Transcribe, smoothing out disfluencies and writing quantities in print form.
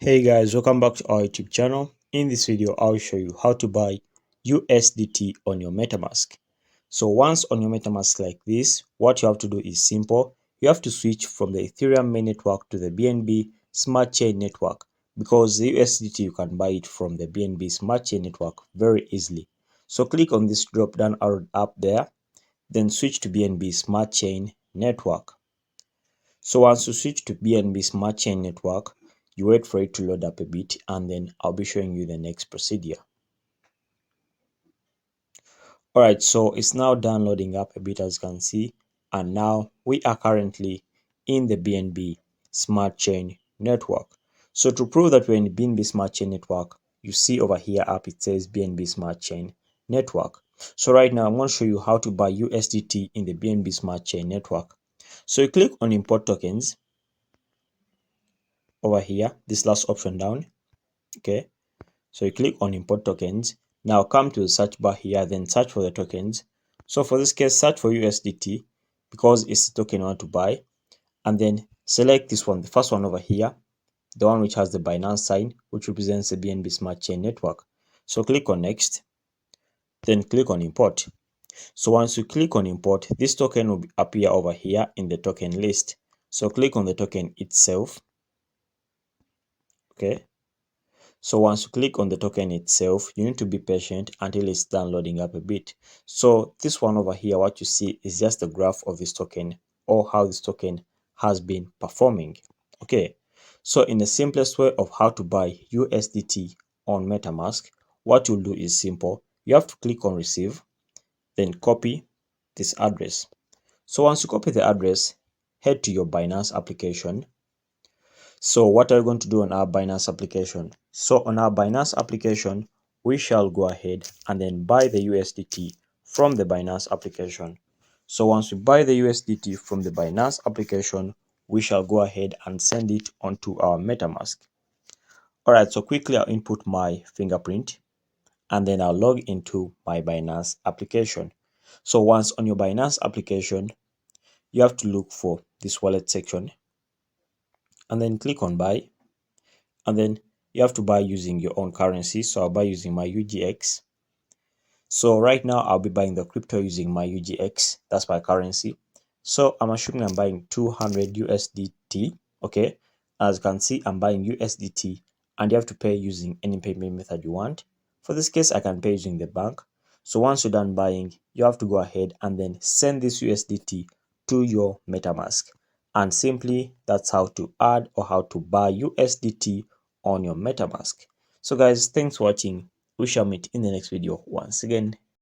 Hey guys, welcome back to our YouTube channel. In this video, I'll show you how to buy USDT on your Metamask. So once on your Metamask like this, what you have to do is simple. You have to switch from the Ethereum main network to the BNB Smart Chain network, because the USDT you can buy it from the BNB Smart Chain network very easily. So click on this drop down arrow up there, then switch to BNB Smart Chain network. So once you switch to BNB Smart Chain network, you wait for it to load up a bit, and then I'll be showing you the next procedure. Alright, so it's now downloading up a bit, as you can see, and now we are currently in the BNB Smart Chain network. So to prove that we're in the BNB Smart Chain network, you see over here up it says BNB Smart Chain network. So right now I'm going to show you how to buy USDT in the BNB Smart Chain network. So you click on import tokens over here, this last option down. Okay, so you click on import tokens. Now come to the search bar here, then search for the tokens. So for this case, search for USDT because it's the token you want to buy, and then select this one, the first one over here, the one which has the Binance sign, which represents the BNB Smart Chain network. So click on next, then click on import. So once you click on import, this token will appear over here in the token list. So click on the token itself. Okay, so once you click on the token itself, you need to be patient until it's done loading up a bit. So this one over here, what you see is just the graph of this token, or how this token has been performing. Okay, so in the simplest way of how to buy USDT on Metamask, what you'll do is simple. You have to click on receive, then copy this address. So once you copy the address, head to your Binance application. So what are we going to do on our Binance application? So on our Binance application, we shall go ahead and then buy the USDT from the Binance application. So once we buy the USDT from the Binance application, we shall go ahead and send it onto our Metamask. Alright, so quickly I'll input my fingerprint, and then I'll log into my Binance application. So once on your Binance application, you have to look for this wallet section, and then click on buy. And then you have to buy using your own currency. So I'll buy using my UGX. So right now I'll be buying the crypto using my UGX. That's my currency. So I'm assuming I'm buying 200 USDT. Okay, as you can see, I'm buying USDT, and you have to pay using any payment method you want. For this case, I can pay using the bank. So once you're done buying, you have to go ahead and then send this USDT to your Metamask. And simply that's how to add or how to buy USDT on your Metamask. So guys, thanks for watching. We shall meet in the next video. Once again,